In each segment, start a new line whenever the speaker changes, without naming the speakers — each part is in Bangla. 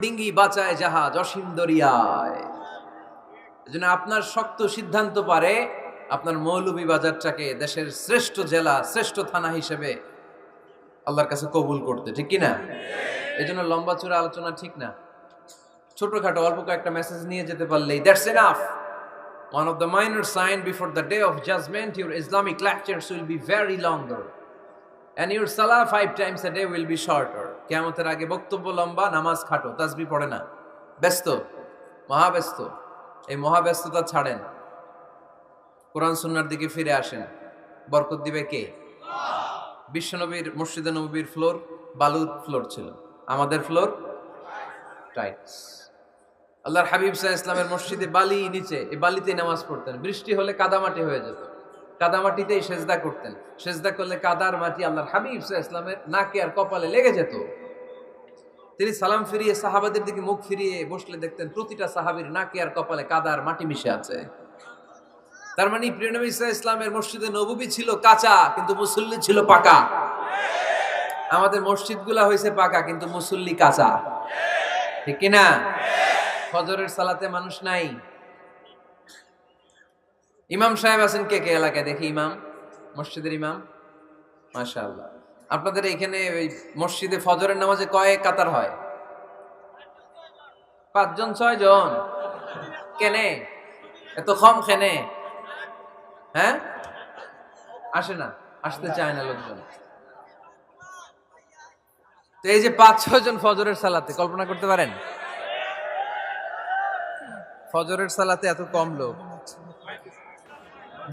ডিঙ্গি বাঁচায় জাহাজ অসীম দরিয়ায়। এজন্য আপনার শক্ত সিদ্ধান্ত পারে আপনার মৌলভীবাজারটাকে দেশের শ্রেষ্ঠ জেলা, শ্রেষ্ঠ থানা হিসেবে আল্লাহর কাছে কবুল করতে, ঠিক কি না? এই জন্য লম্বা চূড়া আলোচনা ঠিক না। ছোটখাটো অল্প কয়েকটা মেসেজ নিয়ে যেতে পারলেই that's enough. One of the minor sign before the day of judgment, your Islamic lectures will be very longer. And your salah 5 times a day will be shorter. কিয়ামতের আগে বক্তব্য লম্বা, নামাজ খাটো, তাসবিহ পড়ে না, ব্যস্ত, মহাব্যস্ত। এই মহাব্যস্ততা ছাড়েন, কোরআন সুন্নাহর দিকে ফিরে আসেন। বরকত দিবে কে? বিশ্বনবীর মসজিদে নববীর ফ্লোর বালুর ফ্লোর ছিল, আমাদের ফ্লোর টাইলস। আল্লাহর হাবিব সাল্লাল্লাহু আলাইহি ইসলামের মসজিদে বালি নিচে, এই বালিতেই নামাজ পড়তেন। বৃষ্টি হলে কাদামাটি হয়ে যেত, কাদামাটিতেই সেজদা করতেন। সেজদা করলে কাদার মাটি আল্লাহর হাবিব সাল্লাল্লাহু আলাইহি ইসলামের নাকে আর কপালে লেগে যেত। তিনি সালাম ফিরিয়ে সাহাবাদের দিকে মুখ ফিরিয়ে বসলে দেখতেন প্রতিটা সাহাবীর নাকে আর কপালে কাদার মাটি মিশে আছে। তার মানে প্রিয় নবী সাল্লাল্লাহু আলাইহি ইসলামের মসজিদে নববী ছিল কাঁচা, কিন্তু মুসল্লি ছিল পাকা। আমাদের মসজিদগুলা হয়েছে পাকা, কিন্তু মুসল্লি কাঁচা, ঠিক কি না? ফজরের সালাতে মানুষ নাই। ইমাম সাহেব আছেন কে কে এলাকায়? দেখি ইমাম, মসজিদের ইমাম, মাশাআল্লাহ। আপনাদের এখানে ওই মসজিদে ফজরের নামাজে কয় কাতার হয়? 5 জন 6 জন? কেনে এত কম? কেনে? হ্যাঁ, আসে না, আসতে চায় না লোকজন। তো এই যে 5-6 জন ফজরের সালাতে, কল্পনা করতে পারেন ফজরের সালাতে এত কম লোক।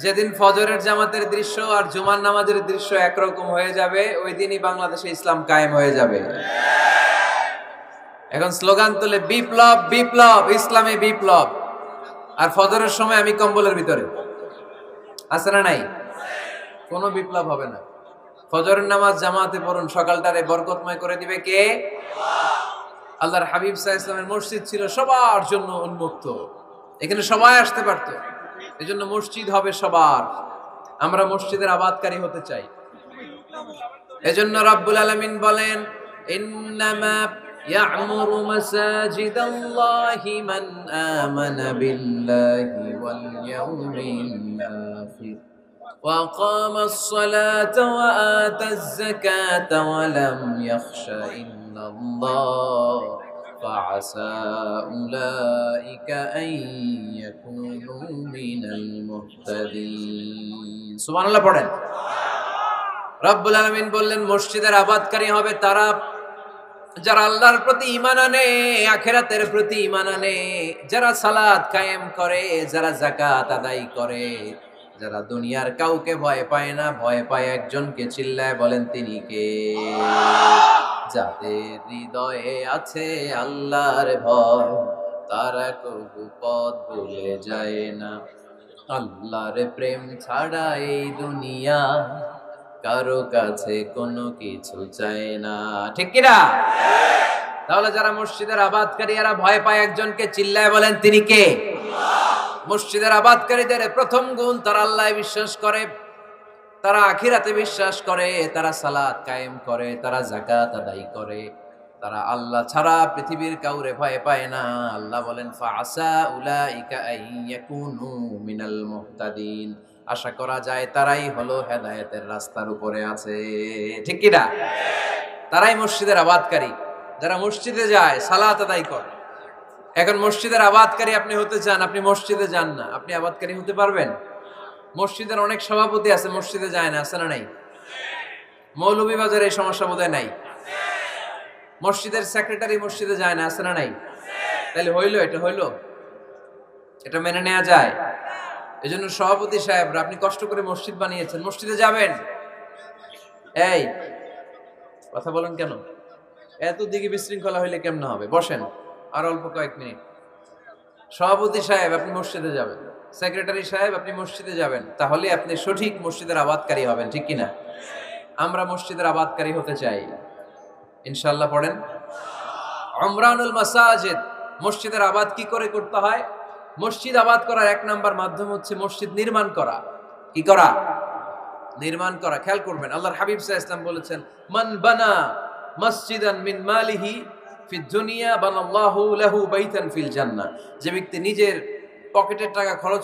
যেদিন ফজরের জামাতের দৃশ্য আর জুমার নামাজের দৃশ্য একরকম হয়ে যাবে, ওই দিনই বাংলাদেশে ইসলাম কায়েম হয়ে যাবে। এখন স্লোগান তুলে বিপ্লব বিপ্লব, ইসলামে বিপ্লব। আর ফজরের সময় আমি কম্বলের ভিতরে, আছে না নাই? কোনো বিপ্লব হবে না। ফজরের নামাজ জামাতে পড়ুন, সকালটারে বরকতময় করে দিবে কে? আল্লাহর হাবিব সাল্লাল্লাহু আলাইহি ইসলামের মসজিদ ছিল সবার জন্য উন্মুক্ত, এখানে সবাই আসতে পারতো। এজন্য মসজিদ হবে সবার। আমরা মসজিদের আবাদকারী হতে চাই। এজন্য রাব্বুল আলামিন বলেন, ইন্নামা ইয়া'মুরু মাসাজিদাল্লাহি মান আমানা বিল্লাহি ওয়াল ইয়াউমিল আখির ওয়া আকামাস সালাতা ওয়া আতাজ যাকাতা ওয়া লাম ইয়াখশা ইল্লাল্লাহ فعسى أولئك أن يكونوا من المهتدين। সুবহানাল্লাহ পড়েন। রব্বুল আলামিন বললেন মসজিদের আবাদকারী হবে তারা যারা আল্লাহর প্রতি ঈমান আনে, আখিরাতের প্রতি ঈমান আনে, যারা সালাত কায়েম করে, যারা যাকাত আদায় করে, যারা দুনিয়ার কাউকে ভয় পায় না, ভয় পায় একজনকে। চিল্লায় বলেন তিনি কে? যাদের হৃদয়ে আছে আল্লাহর ভয়, তারা কবু পথ ভুলে যায় না। আল্লাহর প্রেম ছাড়া এই দুনিয়া কারো কাছে কোনো কিছু চায় না, ঠিক কি না? তাহলে যারা মসজিদের আবাদকারী, এরা ভয় পায় একজনকে। চিল্লায় বলেন তিনি কে? মসজিদের আবাদকারীদের প্রথম গুণ, তারা আল্লাহ বিশ্বাস করে, তারা আখিরাতে বিশ্বাস করে, তারা সালাত কায়েম করে, তারা যাকাত আদায় করে, তারা আল্লাহ ছাড়া পৃথিবীর কাউরে ভয় পায় না। আল্লাহ বলেন ফাআসা উলাইকা আইয়াকুনু মিনাল মুহতাদিন। আশা করা যায় তারাই হলো হেদায়েতের রাস্তার উপরে আছে, ঠিক কি না? তারাই মসজিদের আবাদকারী, যারা মসজিদে যায়, সালাত আদায় করে। এখন মসজিদের আবাদকারী আপনি হতে চান, আপনি মসজিদে যান না, আপনি আবাদকারী হতে পারবেন? মসজিদের অনেক সভাপতি আছে, মসজিদে যায় না, আছে না নাই? মৌলভীবাজারে এই সমস্যা বোধহয় নাই। মসজিদের সেক্রেটারি মসজিদে যায় না, আছে না নাই? তাহলে হইলো, এটা হইলো, এটা মেনে নেওয়া যায়? এই জন্য সভাপতি সাহেবরা, আপনি কষ্ট করে মসজিদ বানিয়েছেন, মসজিদে যাবেন। এই কথা বলেন কেন? এত দিকে বিশৃঙ্খলা হইলে কেমন হবে? বসেন আর অল্প কয়েক মিনিট। সভাপতি সাহেব আপনি মসজিদে যাবেন, সেক্রেটারি সাহেব আপনি মসজিদে যাবেন, তাহলে আপনি সঠিক মসজিদের আবাদকারী হবেন, ঠিক কিনা? আমরা মসজিদের আবাদকারী হতে চাই ইনশাআল্লাহ। পড়েন উমরানুল মাসাজিদ। মসজিদের আবাদ কি করে করতে হয়? মসজিদ আবাদ করার 1 নাম্বার মাধ্যম হচ্ছে মসজিদ নির্মাণ করা। কি করা? নির্মাণ করা। খেয়াল করবেন, আল্লাহর হাবিব সাল্লাল্লাহু আলাইহি ওয়াসাল্লাম বলেছেন, মান বানা মসজিদান মিন মালিহি ফিদ দুনিয়া বানাল্লাহু লাহু বাইতান ফিল জান্নাহ। যে ব্যক্তি নিজের পকেটের টাকা খরচ